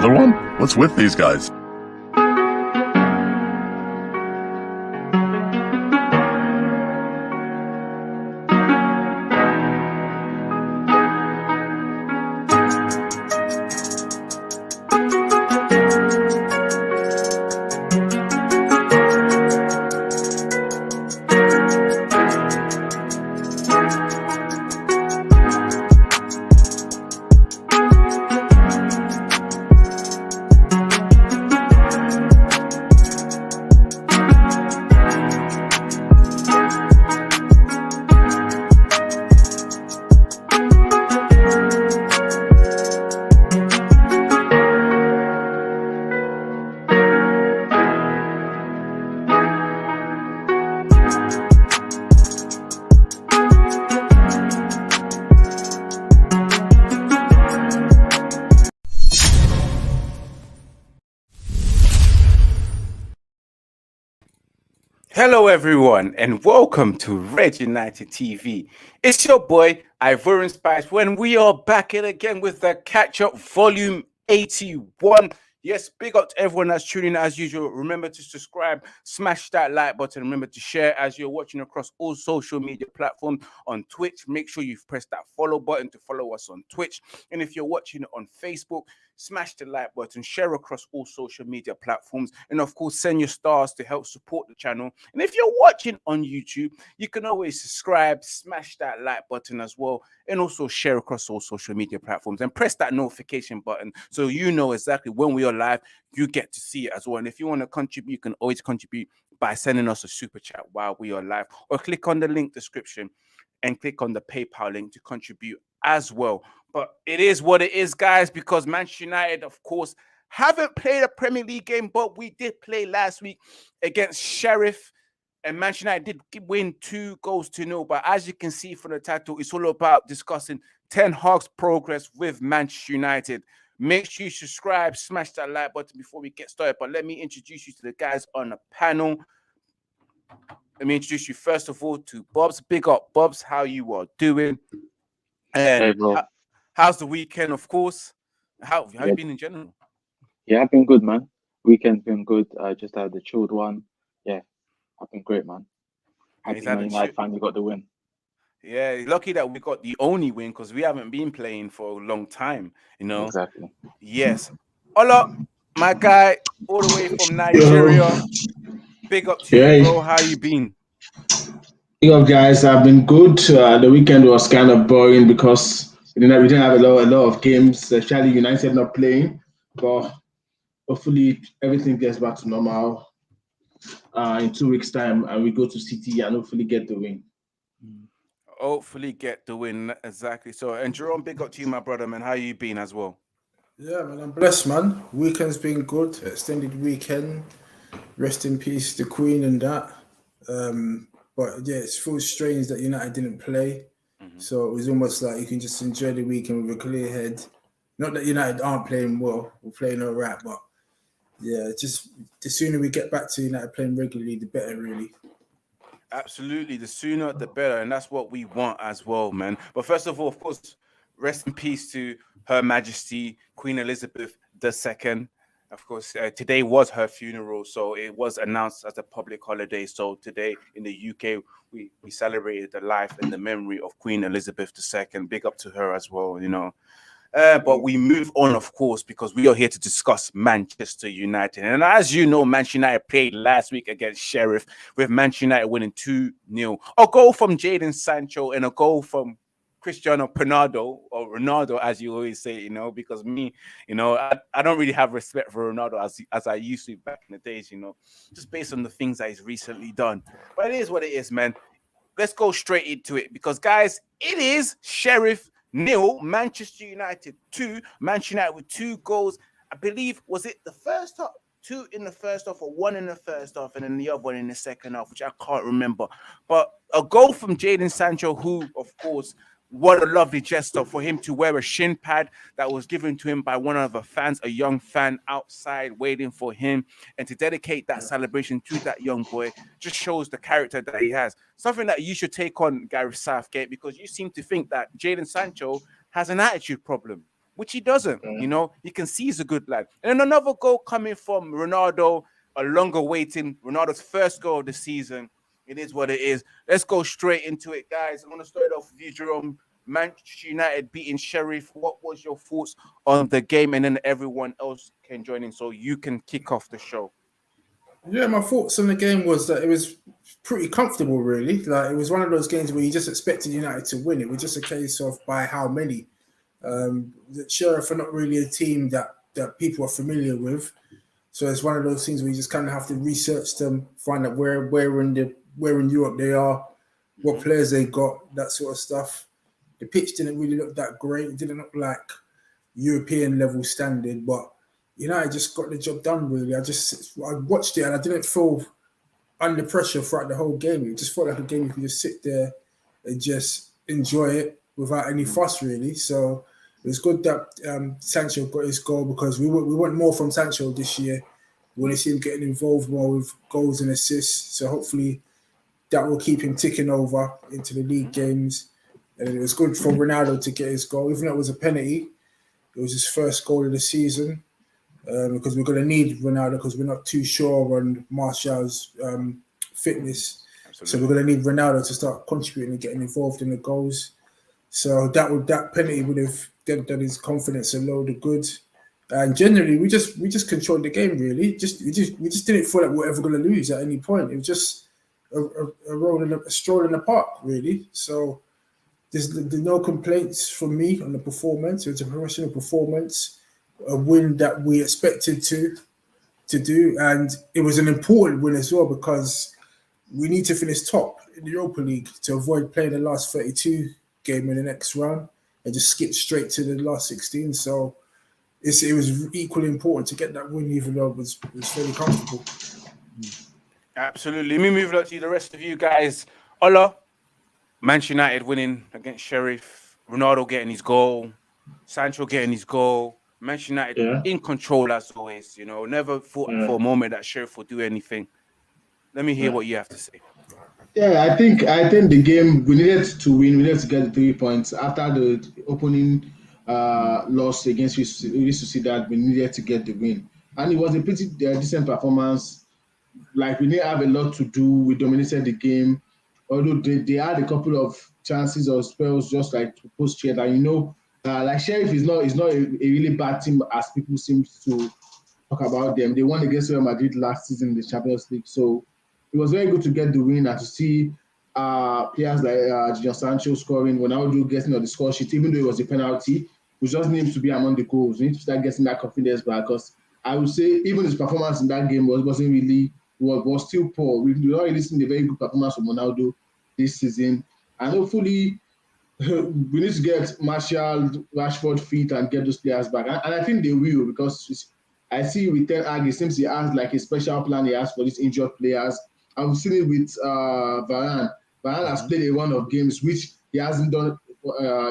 Another one? What's with these guys? Hello everyone and welcome to Red United TV. It's your boy Ivorian Spice when we are back in again with the catch-up volume 81. Yes, big up to everyone that's tuning in as usual. Remember to subscribe, smash that like button. Remember to share as you're watching across all social media platforms. On Twitch, make sure you've pressed that follow button to follow us on Twitch. And if you're watching it on Facebook, smash the like button, share across all social media platforms, and of course, send your stars to help support the channel. And if you're watching on YouTube, you can always subscribe, smash that like button as well, and also share across all social media platforms and press that notification button so you know exactly when we are live, you get to see it as well. And if you want to contribute, you can always contribute by sending us a super chat while we are live, or click on the link description and click on the PayPal link to contribute as well. But it is what it is, guys, because Manchester United, of course, haven't played a Premier League game, but we did play last week against Sheriff, and Manchester United did win 2-0. But as you can see from the title, it's all about discussing Ten Hag's progress with Manchester United. Make sure you subscribe, smash that like button before we get started. But let me introduce you to the guys on the panel. Let me introduce you first of all to Bobs. Big up, Bobs, how you are doing? And Hey, bro. How's the weekend, of course? How have you been in general? Yeah, I've been good, man. Weekend's been good. I just had the chilled one. Yeah, I've been great, man. Happy Man United finally got the win. Yeah, lucky that we got the only win because we haven't been playing for a long time, you know? Exactly. Yes. Hola, my guy, all the way from Nigeria. Big up to you, bro. How you been? Big up, guys. I've been good. The weekend was kind of boring because we didn't have a lot of games, especially United not playing. But hopefully everything gets back to normal in 2 weeks' time, and we go to City and hopefully get the win. Hopefully get the win, exactly. So, and Jerome, big up to you, my brother, man. How you been as well? Yeah, man, I'm blessed, man. Weekend's been good. Extended weekend. Rest in peace, the Queen and that. But yeah, it feels strange that United didn't play. So it was almost like you can just enjoy the weekend with a clear head. Not that United aren't playing well, we're playing all right, but yeah, just the sooner we get back to United playing regularly, the better, really. Absolutely, the sooner the better, and that's what we want as well, man. But first of all, of course, rest in peace to Her Majesty Queen Elizabeth II. Of course, today was her funeral, so it was announced as a public holiday. So today in the UK, we celebrated the life and the memory of Queen Elizabeth II. Big up to her as well, you know. But we move on, of course, because we are here to discuss Manchester United. And as you know, Manchester United played last week against Sheriff, with Manchester United winning 2-0. A goal from Jadon Sancho and a goal from Cristiano Ronaldo, or Ronaldo, as you always say, you know, because me, you know, I don't really have respect for Ronaldo as I used to back in the days, you know, just based on the things that he's recently done. But it is what it is, man. Let's go straight into it because, guys, it is Sheriff 0, Manchester United 2. Manchester United with 2 goals. I believe, was it the first half? 2 in the first half, or 1 in the first half, and then the other one in the second half, which I can't remember. But a goal from Jadon Sancho, who, of course, what a lovely gesture for him to wear a shin pad that was given to him by one of the fans, a young fan outside waiting for him, and to dedicate that celebration to that young boy just shows the character that he has. Something that you should take on, Gareth Southgate, because you seem to think that Jadon Sancho has an attitude problem, which he doesn't. You know, you can see he's a good lad. And then another goal coming from Ronaldo, a longer waiting. Ronaldo's first goal of the season. It is what it is. Let's go straight into it, guys. I'm going to start off with you, Jerome. Manchester United beating Sheriff. What was your thoughts on the game? And then everyone else can join in so you can kick off the show. Yeah, my thoughts on the game was that it was pretty comfortable, really. Like, it was one of those games where you just expected United to win. It was just a case of by how many. The Sheriff are not really a team that people are familiar with. So it's one of those things where you just kind of have to research them, find out where in Europe they are, what players they got, that sort of stuff. The pitch didn't really look that great. It didn't look like European level standard, but United just got the job done, really. I watched it and I didn't feel under pressure throughout the whole game. It just felt like a game you could just sit there and just enjoy it without any fuss, really. So it was good that Sancho got his goal, because we want more from Sancho this year. We want to see him getting involved more with goals and assists. So hopefully that will keep him ticking over into the league games. And it was good for Ronaldo to get his goal. Even though it was a penalty, it was his first goal of the season. Because we're going to need Ronaldo, because we're not too sure on Martial's fitness. Absolutely. So we're going to need Ronaldo to start contributing and getting involved in the goals. So that penalty would have done his confidence a load of good. And generally, we just controlled the game, really. We just didn't feel like we were ever going to lose at any point. It was just a stroll in the park, really. So there's no complaints from me on the performance. It was a professional performance, a win that we expected to do, and it was an important win as well, because we need to finish top in the Europa League to avoid playing the last 32 game in the next round and just skip straight to the last 16. So it was equally important to get that win, even though it was fairly comfortable. Absolutely. Let me move on to the rest of you guys. Ola, Manchester United winning against Sheriff, Ronaldo getting his goal, Sancho getting his goal, Manchester United in control as always. You know, never thought for a moment that Sheriff would do anything. Let me hear what you have to say. Yeah, I think the game, we needed to win. We needed to get the 3 points after the opening loss against we used to see that we needed to get the win, and it was a pretty decent performance. Like, we didn't have a lot to do. We dominated the game, although they had a couple of chances or spells just like to post check. And like Sheriff is not a really bad team as people seem to talk about them. They won against Real Madrid last season in the Champions League, so it was very good to get the win and to see players like Jadon Sancho scoring, Ronaldo getting on the score sheet, even though it was a penalty. We just need to be among the goals. We need to start getting that confidence back, because I would say even his performance in that game wasn't really was still poor. We've not really seen a very good performance from Ronaldo this season, and hopefully we need to get Martial, Rashford fit and get those players back. And I think they will, because I see with Ten Hag, it seems he has like a special plan he has for these injured players. I've seen it with Varane. Varane has played a run of games which he hasn't done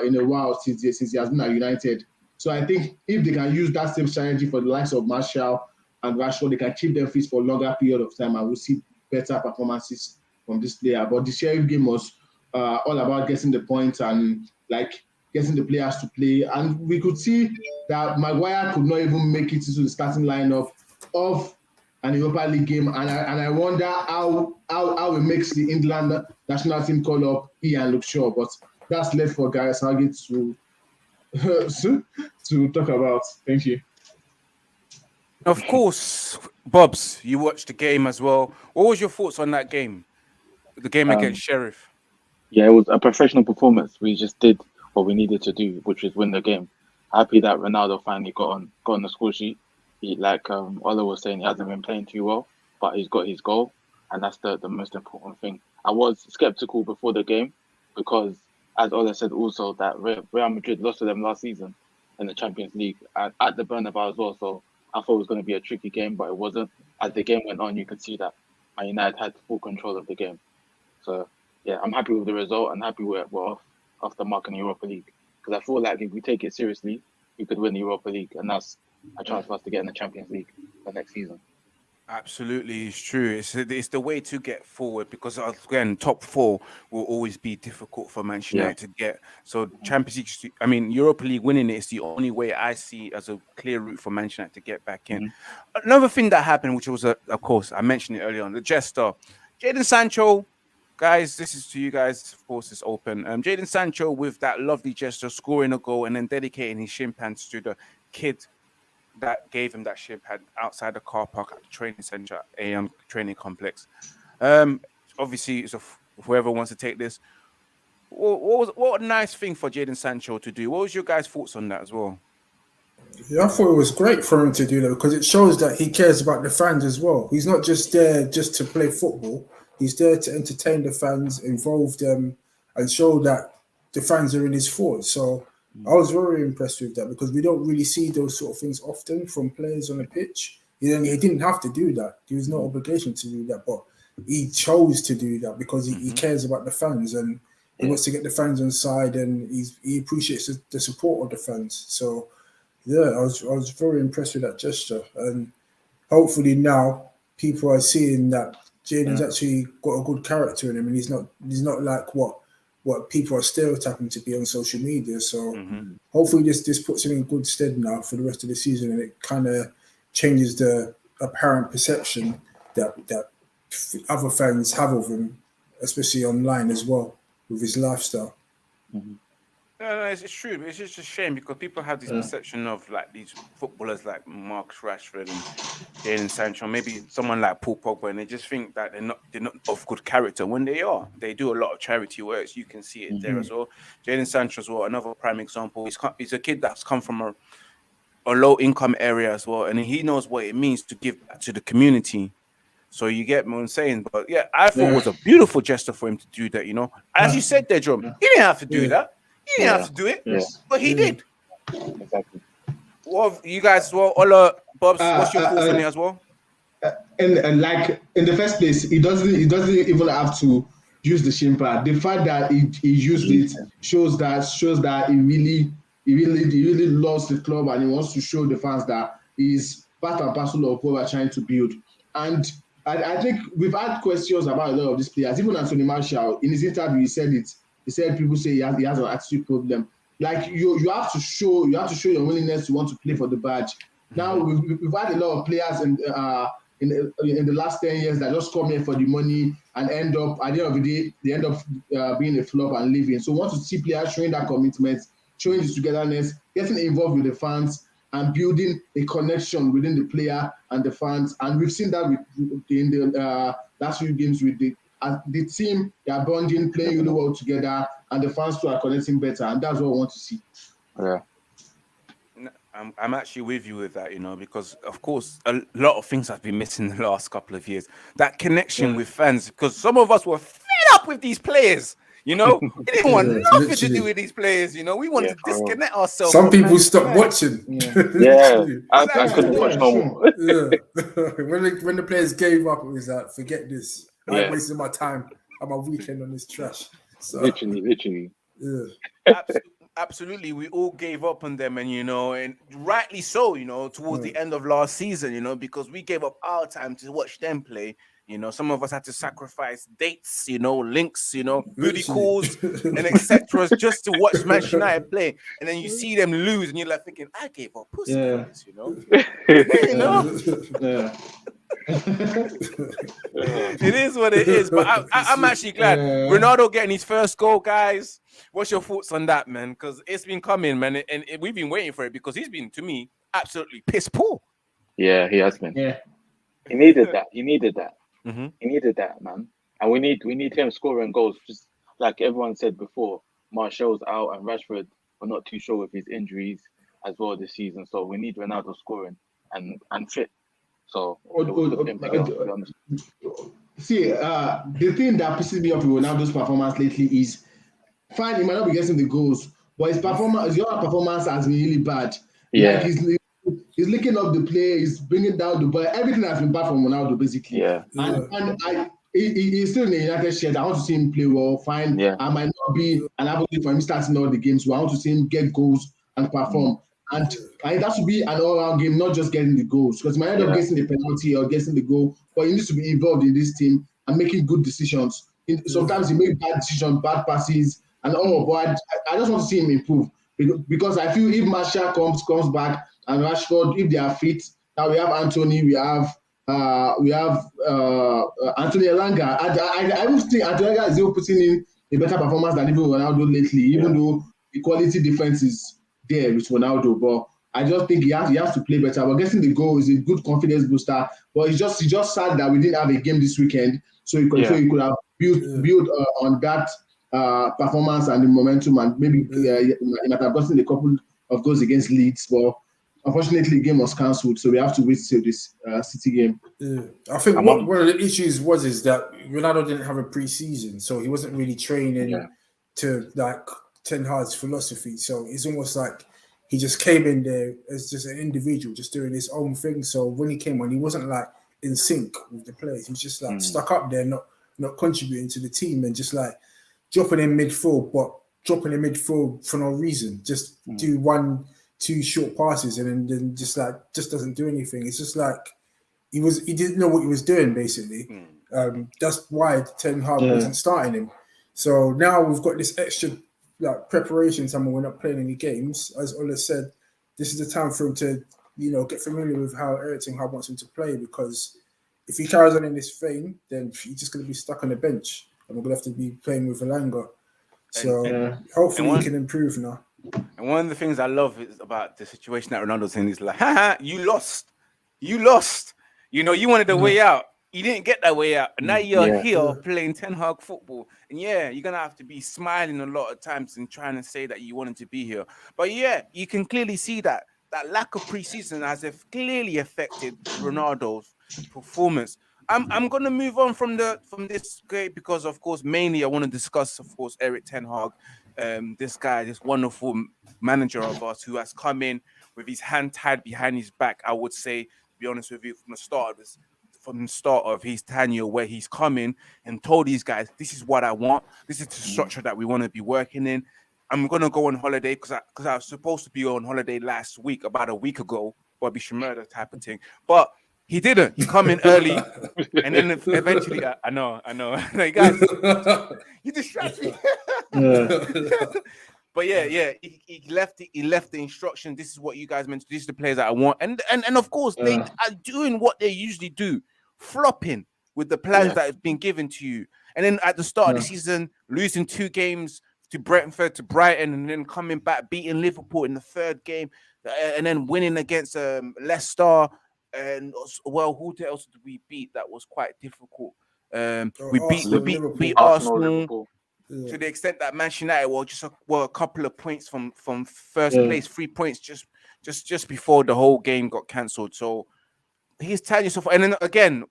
in a while since he has been at United. So I think if they can use that same strategy for the likes of Martial and Rashford, they can keep them fit for a longer period of time, and we'll see better performances from this player. But the Sheriff game was all about getting the points and like getting the players to play. And we could see that Maguire could not even make it into the starting lineup of an Europa League game, and I wonder how it makes the England national team call up Ian Luke Shaw, but that's left for Gareth Southgate to talk about. Thank you. Of course, Bobs, you watched the game as well. What was your thoughts on that game? The game against Sheriff? Yeah, it was a professional performance. We just did what we needed to do, which was win the game. Happy that Ronaldo finally got on the score sheet. Like Ola was saying, he hasn't been playing too well, but he's got his goal, and that's the most important thing. I was skeptical before the game because, as Ola said also, that Real Madrid lost to them last season in the Champions League and at the Bernabeu as well. So I thought it was going to be a tricky game, but it wasn't. As the game went on, you could see that Man United had full control of the game. So yeah, I'm happy with the result and happy we're off the mark in the Europa League, because I feel like if we take it seriously, we could win the Europa League, and that's a chance for us to get in the Champions League for next season. Absolutely, it's true. It's the way to get forward because again, top four will always be difficult for Manchester Yeah. United to get. So Champions League, I mean, Europa League winning it is the only way I see as a clear route for Manchester United to get back in. Another thing that happened, which was, of course, I mentioned it earlier on, the jester, Jadon Sancho. Guys, this is to you guys. Of course, it's open. Jadon Sancho with that lovely gesture, scoring a goal and then dedicating his shin pants to the kid that gave him that shin pad outside the car park at the training center, training complex. Obviously, it's whoever wants to take this. What a nice thing for Jadon Sancho to do. What was your guys' thoughts on that as well? Yeah, I thought it was great for him to do that because it shows that he cares about the fans as well. He's not just there just to play football. He's there to entertain the fans, involve them, and show that the fans are in his thoughts. So I was very impressed with that because we don't really see those sort of things often from players on the pitch. He didn't have to do that. There was no obligation to do that, but he chose to do that because he cares about the fans and he wants to get the fans on side and he appreciates the support of the fans. So yeah, I was very impressed with that gesture, and hopefully now people are seeing that Jadon's actually got a good character in him, and he's not like what people are stereotyping to be on social media. So hopefully this puts him in good stead now for the rest of the season, and it kind of changes the apparent perception that other fans have of him, especially online as well with his lifestyle. No, it's true. It's just a shame because people have this perception of like these footballers like Marcus Rashford and Jadon Sancho, maybe someone like Paul Pogba, and they just think that they're not of good character when they are. They do a lot of charity works. You can see it there as well. Jadon Sancho as well, another prime example. He's a kid that's come from a low income area as well, and he knows what it means to give back to the community. So you get what I'm saying. But yeah, I thought it was a beautiful gesture for him to do that. You know, as you said there, John, he didn't have to do that. He didn't have to do it, but he did. Exactly. What you guys as well? Ola, Bobs, what's your thoughts on it as well? And like in the first place, he doesn't even have to use the shin pad. The fact that he used it shows that he really loves the club and he wants to show the fans that he's part and parcel of what we're trying to build. And I think we've had questions about a lot of these players. Even Anthony Martial, in his interview, he said it. He said people say he has an attitude problem. Like you have to show your willingness to want to play for the badge. Now we've had a lot of players in the last 10 years that just come here for the money and end up at the end of the day they end up being a flop and leaving. So we want to see players showing that commitment, showing this togetherness, getting involved with the fans and building a connection within the player and the fans. And we've seen that in the last few games with the team. They are bonding, playing really well together, and the fans too are connecting better, and that's what we want to see. Yeah. I'm actually with you with that, you know, because of course a lot of things have been missing in the last couple of years. That connection with fans, because some of us were fed up with these players. You know, we didn't want nothing to do with these players. You know, we wanted to disconnect ourselves. Some people stopped watching. I couldn't watch no more. When the players gave up, it was like, forget this. I'm wasting my time on my weekend on this trash. So, literally. Yeah. Absolutely, we all gave up on them, and you know, and rightly so. You know, towards the end of last season, you know, because we gave up our time to watch them play. You know, some of us had to sacrifice dates, you know, links, you know, booty calls and etc. just to watch Manchester United play. And then you see them lose, and you're like thinking, I gave up pussy for this, you know. You know. It is what it is, but I'm actually glad Ronaldo getting his first goal, guys. What's your thoughts on that, man? Because it's been coming, man, and we've been waiting for it because he's been, to me, absolutely piss poor. Yeah, he has been. Yeah, he needed that. He needed that. Mm-hmm. He needed that, man. And we need him scoring goals. Just like everyone said before, Martial's out and Rashford, we're not too sure with his injuries as well this season. So we need Ronaldo scoring and fit. So see, the thing that pisses me off with Ronaldo's performance lately is, fine, he might not be getting the goals, but his other performance has been really bad. Yeah. Like he's licking up the play, he's bringing down the ball. Everything has been bad from Ronaldo, basically. Yeah. And he's still in the United shirt. I want to see him play well, fine. I might not be an advocate for him starting all the games, but I want to see him get goals and perform. And it has to be an all-round game, not just getting the goals. Because you might end up getting the penalty or getting the goal, but you need to be involved in this team and making good decisions. Sometimes you make bad decisions, bad passes, and but I just want to see him improve. Because I feel if Martial comes back and Rashford, if they are fit, now we have Anthony, we have Anthony Elanga. I don't think Anthony Elanga is still putting in a better performance than even Ronaldo lately, even though the quality difference is there with Ronaldo. But I just think he has to play better. But getting the goal is a good confidence booster. But it's just sad that we didn't have a game this weekend, so he could have built on that performance and the momentum, and maybe he might have gotten a couple of goals against Leeds. But unfortunately, the game was cancelled, so we have to wait till this City game. I think one of the issues is that Ronaldo didn't have a pre-season, so he wasn't really training to like Ten Hag's philosophy. So it's almost like he just came in there as just an individual, just doing his own thing. So when he came on, he wasn't like in sync with the players. He was just like stuck up there, not contributing to the team, and just like dropping in midfield, but dropping in midfield for no reason. Just do 1-2 short passes and then just doesn't do anything. It's just like he didn't know what he was doing, basically. That's why Ten Hag wasn't starting him. So now we've got this extra like preparation time when we're not playing any games. As Ola said, this is the time for him to, get familiar with how Erik Ten Hag wants him to play, because if he carries on in this vein, then he's just going to be stuck on the bench and we're going to have to be playing with Elanga. So hopefully he can improve now. And one of the things I love is about the situation that Ronaldo's in is like, haha, you lost. You lost. You wanted a way out. You didn't get that way out. And now you're here playing Ten Hag football. And you're going to have to be smiling a lot of times and trying to say that you wanted to be here. But you can clearly see that lack of preseason has clearly affected Ronaldo's performance. I'm going to move on from this great because, of course, mainly I want to discuss, of course, Erik Ten Hag, this guy, this wonderful manager of us who has come in with his hand tied behind his back. I would say, to be honest with you, from the start of his tenure, where he's come in and told these guys, this is what I want. This is the structure that we want to be working in. I'm going to go on holiday because I was supposed to be on holiday last week, about a week ago, Bobby Shmurda type of thing. But he didn't. He come in early, and then eventually, I know. Like, guys, you distract me. But he left the instruction. This is what you guys meant to do. This is the players that I want. And of course, they are doing what they usually do, flopping with the plans that have been given to you. And then at the start of the season, losing 2 games to Brentford, to Brighton, and then coming back, beating Liverpool in the 3rd game, and then winning against Leicester. And who else did we beat? That was quite difficult. We beat Arsenal, Liverpool. To the extent that Manchester United were a couple of points from first place, 3 points just before the whole game got cancelled. So he's telling yourself, and then again,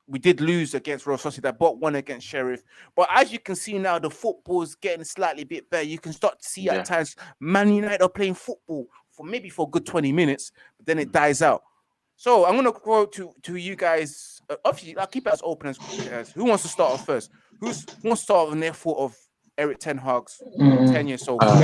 we did lose against Real Sociedad, but won against Sheriff. But as you can see now, the football's getting slightly bit better. You can start to see at times Man United are playing football for a good 20 minutes, but then it dies out. So I'm going to go to you guys. Obviously, I'll keep it as open as who wants to start off first? Who wants to start on their thought of Erik Ten Hag's tenure so far?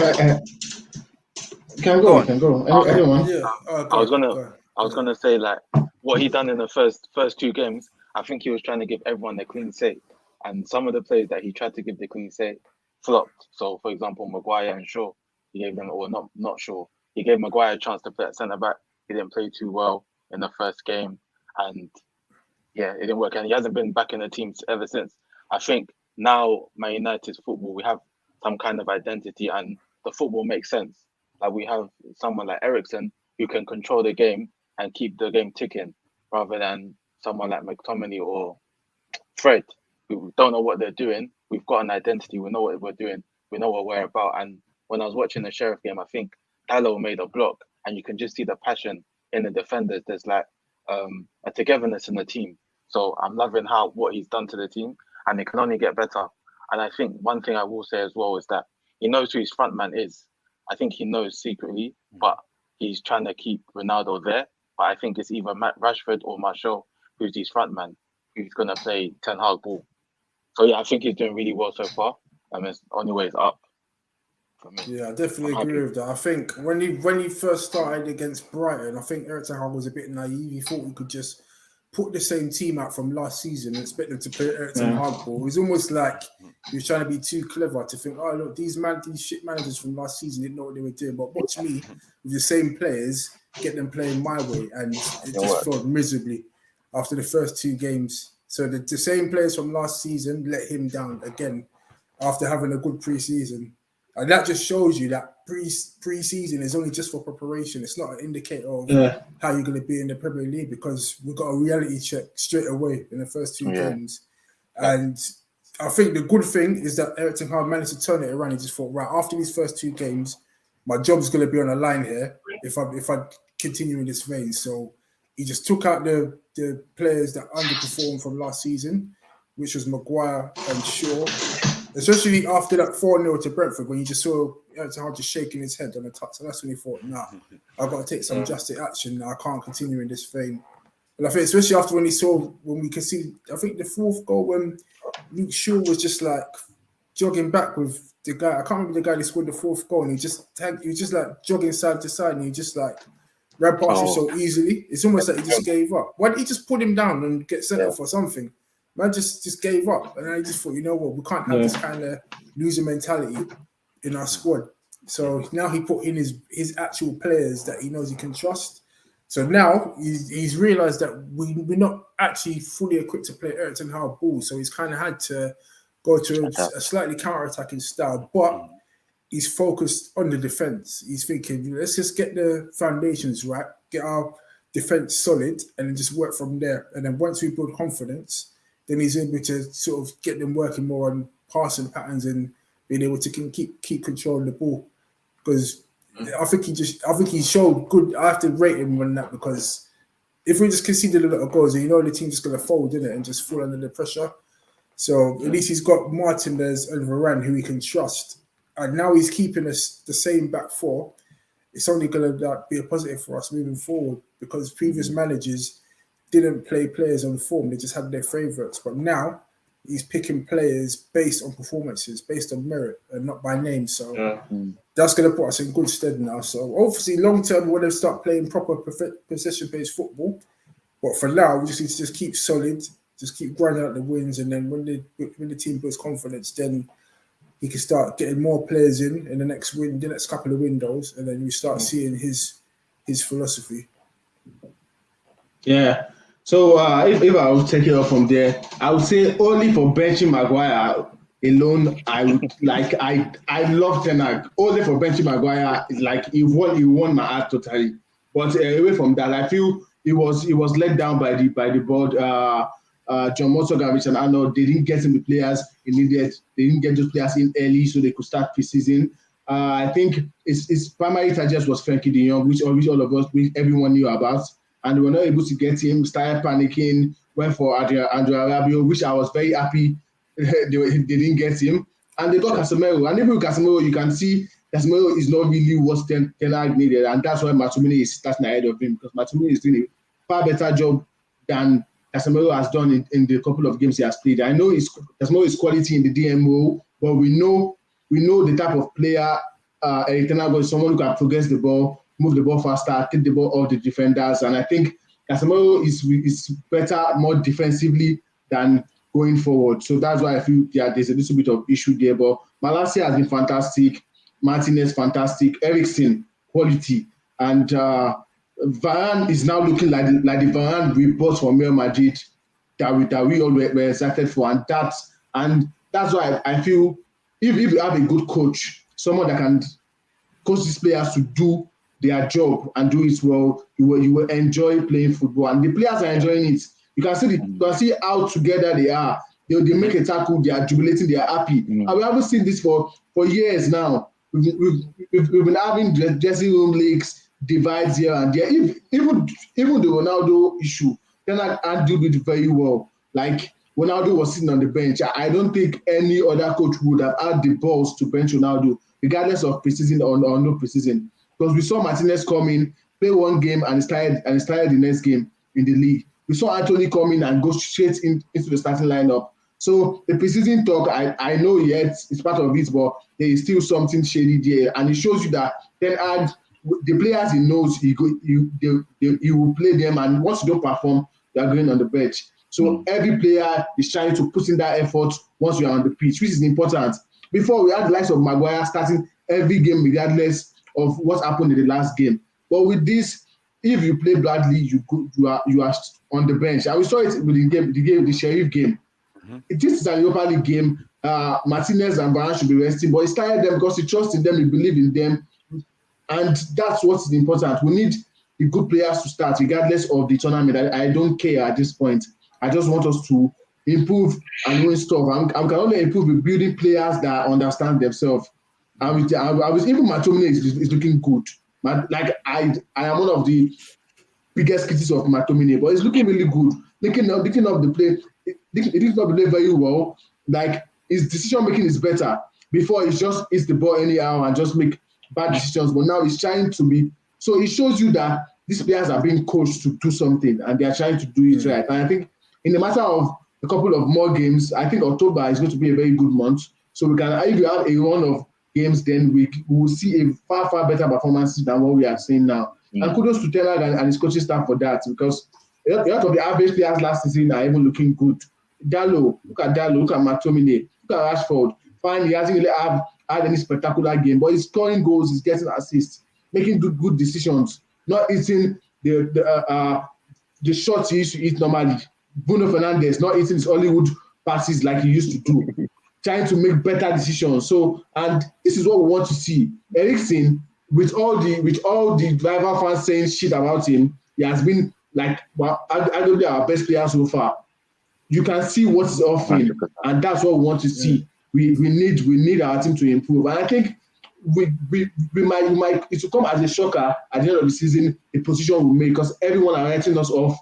Can go. Anyone? Yeah. I was gonna say, like, what he done in the first 2 games. I think he was trying to give everyone a clean slate, and some of the players that he tried to give the clean slate flopped. So, for example, Maguire and Shaw, he gave them, or not Shaw, he gave Maguire a chance to play at centre back. He didn't play too well in the first game, and it didn't work. And he hasn't been back in the team ever since. I think now Man United's football, we have some kind of identity, and the football makes sense. Like, we have someone like Eriksen who can control the game and keep the game ticking, rather than someone like McTominay or Fred, who don't know what they're doing. We've got an identity. We know what we're doing. We know what we're about. And when I was watching the Sheriff game, I think Dallo made a block, and you can just see the passion in the defenders. There's like a togetherness in the team. So I'm loving what he's done to the team, and it can only get better. And I think one thing I will say as well is that he knows who his front man is. I think he knows secretly, but he's trying to keep Ronaldo there. But I think it's either Rashford or Martial who's his front man, who's going to play Ten Hag ball. So I think he's doing really well so far. His only way is up. for me. Yeah, I definitely agree with that. I think when he first started against Brighton, I think Erik ten Hag was a bit naive. He thought he could just put the same team out from last season and expect them to play Erik ten Hag ball. It was almost like he was trying to be too clever to think, oh look, these shit managers from last season didn't know what they were doing. But watch me with the same players get them playing my way, and it just failed miserably after the first 2 games. So the same players from last season let him down again after having a good pre-season. And that just shows you that pre-season is only just for preparation. It's not an indicator of how you're going to be in the Premier League, because we've got a reality check straight away in the first 2 games. And I think the good thing is that Erik ten Hag managed to turn it around. He just thought, right, after these first 2 games, my job's going to be on the line here if I continue in this vein. So he just took out the players that underperformed from last season, which was Maguire and Shaw. Especially after that 4-0 to Brentford, when you just saw Erik ten Hag just shaking his head on the touch. So that's when he thought, nah, I've got to take some drastic action now. I can't continue in this vein. And I think especially after when we could see, I think the 4th goal when Luke Shaw was just like jogging back with the guy. I can't remember the guy that scored the 4th goal, and he was just like jogging side to side, and he just like ran past him so easily. It's almost like he just gave up. Why didn't he just put him down and get sent off or something? Man just gave up, and I just thought, you know what, we can't have this kind of loser mentality in our squad. So now he put in his actual players that he knows he can trust. So now he's realised that we're not actually fully equipped to play Erik ten Hag ball. So he's kind of had to go to a slightly counter-attacking style, but he's focused on the defence. He's thinking, let's just get the foundations right, get our defence solid, and then just work from there. And then once we build confidence, then he's able to sort of get them working more on passing patterns and being able to keep control of the ball. Because I think he showed good. I have to rate him on that, because if we just conceded a lot of goals, you know the team's just going to fold, innit, and just fall under the pressure. So at least he's got Martinez and Varane who he can trust, and now he's keeping us the same back 4. It's only going to be a positive for us moving forward, because previous managers didn't play players on form; they just had their favourites. But now he's picking players based on performances, based on merit, and not by name. So that's going to put us in good stead now. So obviously, long term, we're going to start playing proper possession-based football. But for now, we just need to just keep solid, just keep grinding out the wins, and then when the team builds confidence, then he can start getting more players in the next couple of windows, and then you start seeing his philosophy. Yeah. So if I would take it up from there, I would say only for benching Maguire alone, I would like I love Ten Hag. Only for benching Maguire, it's like he won my heart totally. But away from that, I feel he was let down by the board. John Motogavich and Arnold, they didn't get him the players he needed. They didn't get those players in early so they could start pre-season. I think his primary target was Frankie de Jong, which all of us, everyone knew about. And they were not able to get him, started panicking, went for Andrea Rabiot, which I was very happy they didn't get him. And they got Casemiro. And even with Casemiro, you can see Casemiro is not really what Ten Hag needed. And that's why Matumini is starting ahead of him, because Matumini is doing a far better job than Casemiro has done in the couple of games he has played. I know Casemiro is quality in the DM role, but we know the type of player Erik ten Hag is, someone who can progress the ball, move the ball faster, take the ball off the defenders. And I think Casemiro is better more defensively than going forward. So that's why I feel there's a little bit of issue there. But Malacia has been fantastic. Martinez, fantastic. Eriksen, quality. And Varane is now looking like the Varane we bought from Real Madrid that we all were excited for. And that's why I feel if you have a good coach, someone that can coach these players to do their job and do it well, you will enjoy playing football, and the players are enjoying it. You can see how together they are. They make a tackle, they are jubilating, they are happy. And we haven't seen this for years now. We've been having dressing room leaks, divides here and there. Even the Ronaldo issue, then I handled it very well. Like Ronaldo was sitting on the bench. I don't think any other coach would have had the balls to bench Ronaldo, regardless of preseason or no preseason. Because we saw Martinez come in, play one game, and started the next game in the league. We saw Anthony come in and go straight into the starting lineup. So the preseason talk, I know yet it's part of it, but there is still something shady there, and it shows you that Ten Hag, the players he knows, he will play them, and once you don't perform, you are going on the bench. So every player is trying to put in that effort once you are on the pitch, which is important. Before, we had the likes of Maguire starting every game regardless of what happened in the last game. But with this, if you play badly, you are on the bench. And we saw it with the Sheriff game. This is an Europa League game. Martinez and Varane should be resting, but he started them because he trusts in them, he believes in them, and that's what's important. We need the good players to start regardless of the tournament. I don't care at this point. I just want us to improve and win stuff. I can only improve with building players that understand themselves. I was even McTominay is looking good. Like I am one of the biggest critics of McTominay, but it's looking really good. Picking up the play, picking up the play very well. Like his decision making is better. Before it's the ball anyhow and just make bad decisions, but now he's trying to be. So it shows you that these players are being coached to do something and they are trying to do it right. And I think in a matter of a couple of more games, I think October is going to be a very good month. So we can, if you have a run of games, then we will see a far better performances than what we are seeing now. And kudos to Taylor and his coaching staff for that, because a lot of the average players last season are even looking good. Look at McTominay, look at Rashford. Fine, he hasn't really had any spectacular game, but he's scoring goals, he's getting assists, making good decisions, not eating the shots he used to eat normally. Bruno Fernandes not eating his Hollywood passes like he used to do, trying to make better decisions. So, and this is what we want to see. Eriksen, with all the driver fans saying shit about him, he has been arguably our best player so far. You can see what is offering, and that's what we want to see. We need our team to improve, and I think we might it will come as a shocker at the end of the season. The position we make, because everyone are writing us off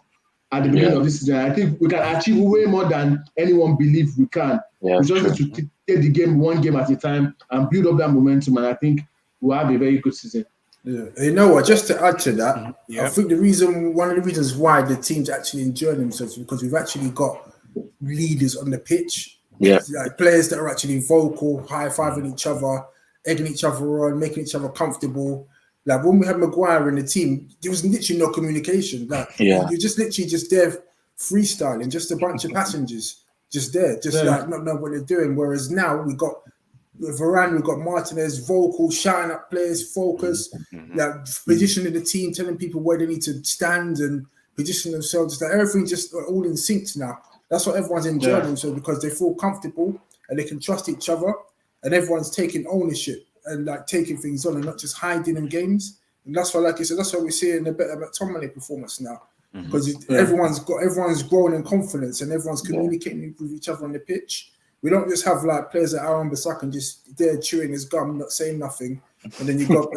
at the beginning of this season. I think we can achieve way more than anyone believes we can. We just need to take the game one game at a time and build up that momentum, and I think we'll have a very good season. Yeah. You know what? Just to add to that, I think one of the reasons why the team's actually enjoying themselves is because we've actually got leaders on the pitch. Like players that are actually vocal, high-fiving each other, egging each other on, making each other comfortable. Like when we had Maguire in the team, there was literally no communication. Like you're just literally just there freestyling, just a bunch of passengers just there, like not know what they're doing. Whereas now we've got Varane, we've got Martinez, vocal, shouting at players, focus, like positioning the team, telling people where they need to stand and position themselves. Like everything just all in sync now. That's what everyone's enjoying themselves, because they feel comfortable and they can trust each other, and everyone's taking ownership and like taking things on and not just hiding in games. And that's why, like you said, that's why we're seeing a better McTominay performance now, because everyone's growing in confidence and everyone's communicating with each other on the pitch. We don't just have like players like Aaron Bissaka just there chewing his gum, not saying nothing, and then you got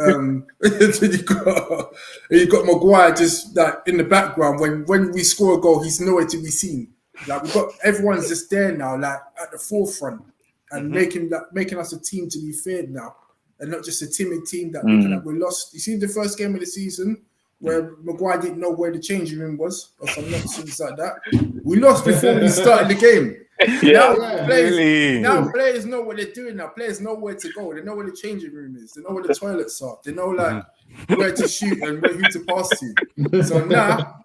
you got Maguire just like in the background. When we score a goal, he's nowhere to be seen. Like everyone's just there now, like at the forefront, and making us a team to be feared now, and not just a timid team that we lost. You see the first game of the season where Maguire didn't know where the changing room was, or some nonsense like that. We lost before we started the game. Now players know what they're doing now. Players know where to go. They know where the changing room is. They know where the toilets are. They know like where to shoot and who to pass to. So now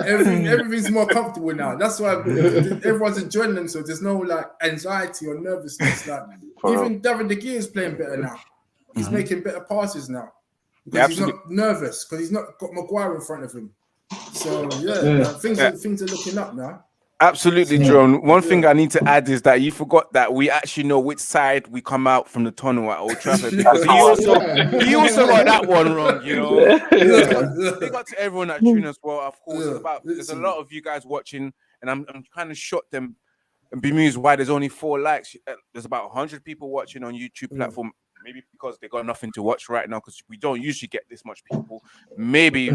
everything's more comfortable now. That's why everyone's enjoying themselves. There's no like anxiety or nervousness. Like even David De Gea is playing better now. He's making better passes now because he's not nervous, because he's not got Maguire in front of him. So things are looking up now. Absolutely, Jerome. One thing I need to add is that you forgot that we actually know which side we come out from the tunnel at Old Trafford, because he also got that one wrong, you know. Big up to everyone that tuned us well. Of course, there's a lot of you guys watching, and I'm kind of shocked and bemused why there's only 4 likes. There's about 100 people watching on YouTube platform. maybe because they got nothing to watch right now, because we don't usually get this much people. Maybe.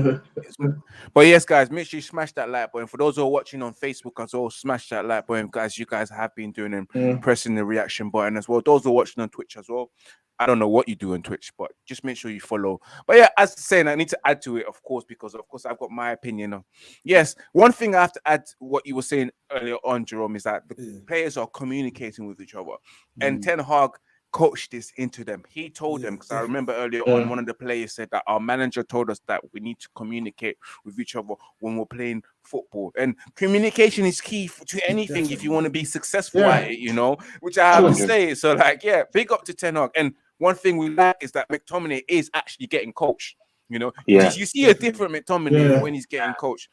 But yes, guys, make sure you smash that like button. For those who are watching on Facebook as well, smash that like button, guys. You guys have been doing and pressing the reaction button as well. Those who are watching on Twitch as well, I don't know what you do on Twitch, but just make sure you follow. But yeah, as saying, I need to add to it, of course, because of course I've got my opinion on. Yes, one thing I have to add to what you were saying earlier on, Jerome, is that the players are communicating with each other, and Ten Hag coached this into them. He told them, because I remember earlier on, one of the players said that our manager told us that we need to communicate with each other when we're playing football, and communication is key to anything if you want to be successful at it, you know, which I have to say. So like, yeah, big up to Ten Hag. And one thing we like is that McTominay is actually getting coached. You know, you see a different McTominay when he's getting coached.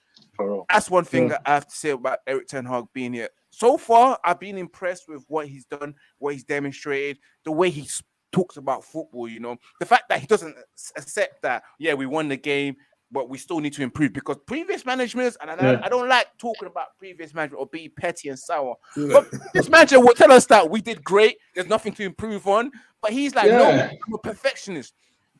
That's one thing that I have to say about Erik Ten Hag being here. So far, I've been impressed with what he's done, what he's demonstrated, the way he talks about football, you know, the fact that he doesn't accept that, yeah, we won the game, but we still need to improve, because previous managements, and I don't like talking about previous management or being petty and sour, but this manager will tell us that we did great, there's nothing to improve on, but he's like, no, I'm a perfectionist.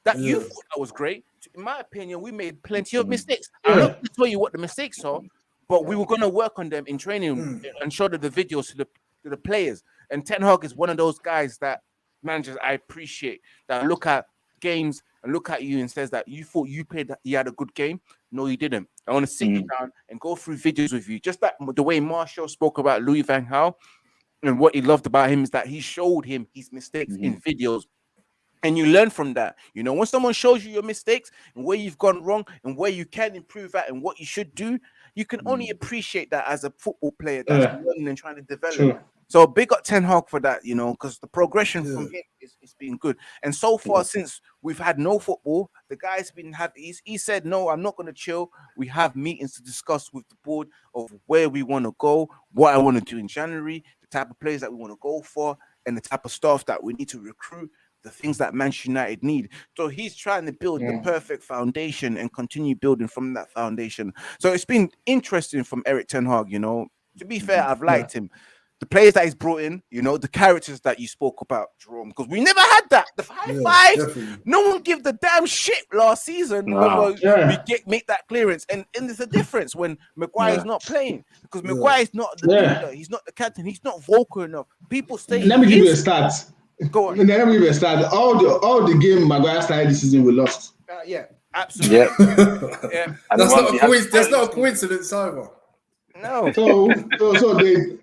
That you thought that was great. In my opinion, we made plenty of mistakes. I'm not going to tell you what the mistakes are, but we were going to work on them in training and show the videos to the players. And Ten Hag is one of those guys that managers I appreciate, that look at games and look at you and says that you thought you played, you had a good game. No, you didn't. I want to sit you down and go through videos with you. Just that the way Marshall spoke about Louis van Gaal, and what he loved about him is that he showed him his mistakes in videos. And you learn from that. You know, when someone shows you your mistakes and where you've gone wrong and where you can improve at and what you should do, you can only appreciate that as a football player that's learning and trying to develop. So big up Ten Hag for that, you know, because the progression from him is being good. And so far, since we've had no football, the guy's been happy. He said, no, I'm not going to chill. We have meetings to discuss with the board of where we want to go, what I want to do in January, the type of players that we want to go for, and the type of staff that we need to recruit, the things that Manchester United need. So he's trying to build the perfect foundation and continue building from that foundation. So it's been interesting from Erik Ten Hag, you know. To be fair, I've liked him. The players that he's brought in, you know, the characters that you spoke about, Jerome, because we never had that. The high fives, no one give the damn shit last season when we make that clearance. And there's a difference when Maguire's not playing, because Maguire's not the leader, he's not the captain, he's not vocal enough. People say, let me give you a stat. Go on. Let me give you a stat. All the game Maguire started this season, we lost. Yeah, absolutely. That's not a coincidence either. No. So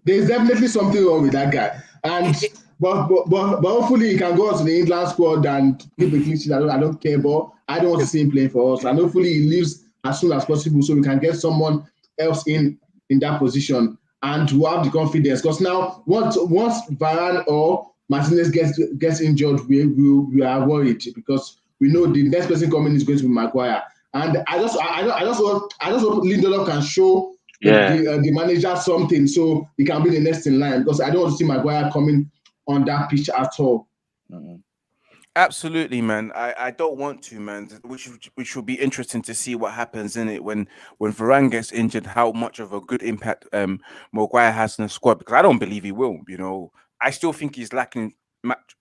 there's definitely something wrong with that guy. And but hopefully he can go out to the England squad and keep a clean sheet. I don't care, but I don't want to see him playing for us. And hopefully he leaves as soon as possible so we can get someone else in that position and to have the confidence. Because now once Varane or Martinez gets injured, we are worried, because we know the next person coming is going to be Maguire. And I just hope Lindelof can show the manager something so he can be the next in line, because I don't want to see Maguire coming on that pitch at all. Absolutely, man. I don't want to, man. Which will be interesting to see what happens in it when Varane gets injured. How much of a good impact Maguire has in the squad? Because I don't believe he will. You know, I still think he's lacking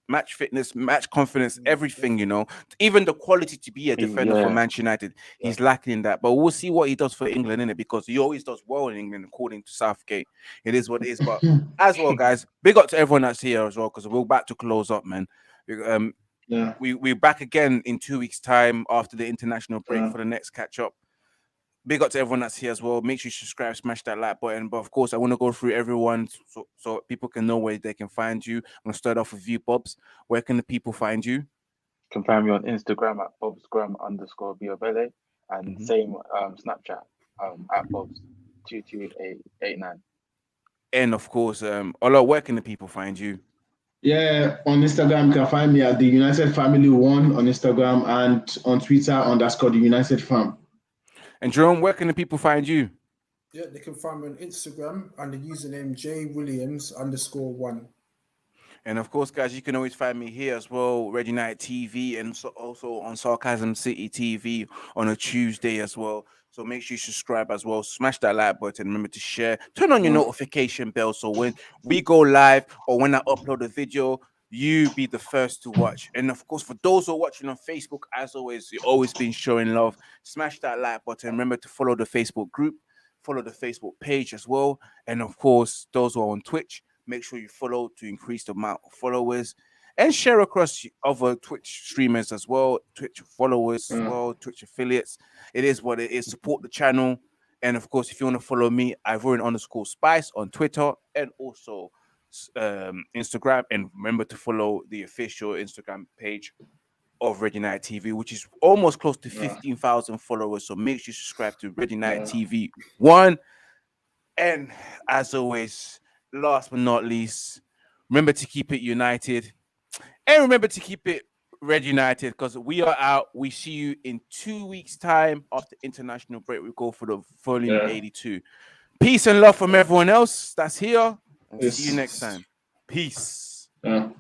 match fitness, match confidence, everything, you know, even the quality to be a defender for Manchester United. He's lacking in that, but we'll see what he does for England, in it, because he always does well in England, according to Southgate. It is what it is. But as well, guys, big up to everyone that's here as well, because we're about to close up, man. We're back again in 2 weeks' time after the international break for the next catch up. Big up to everyone that's here as well. Make sure you subscribe, smash that like button. But of course, I want to go through everyone so people can know where they can find you. I'm going to start off with you, Bobs. Where can the people find you? You can find me on Instagram at bobsgram_biobele, and same Snapchat at bobs22889. And of course, Ola, where can the people find you? Yeah, on Instagram, you can find me at the United Family 1 on Instagram, and on Twitter _ the United Fam. And Jerome, where can the people find you? Yeah, they can find me on Instagram and the username jwilliams_1. And of course, guys, you can always find me here as well, Red United TV, and also on Sarcasm City TV on a Tuesday as well. So make sure you subscribe as well. Smash that like button. Remember to share. Turn on your notification bell so when we go live or when I upload a video, you be the first to watch. And of course, for those who are watching on Facebook, as always, you've always been showing love. Smash that like button. Remember to follow the Facebook group, follow the Facebook page as well. And of course, those who are on Twitch, make sure you follow to increase the amount of followers and share across other Twitch streamers as well, Twitch followers as well, Twitch affiliates. It is what it is. Support the channel. And of course, if you want to follow me, Ivorian_Spice on Twitter and also Instagram. And remember to follow the official Instagram page of Red United TV, which is almost close to 15,000 followers. So make sure you subscribe to Red United TV 1. And as always, last but not least, remember to keep it united. And remember to keep it Red United, because we are out. We see you in 2 weeks' time after international break. We go for the volume 82. Peace and love from everyone else that's here. And see you next time. Peace. Yeah.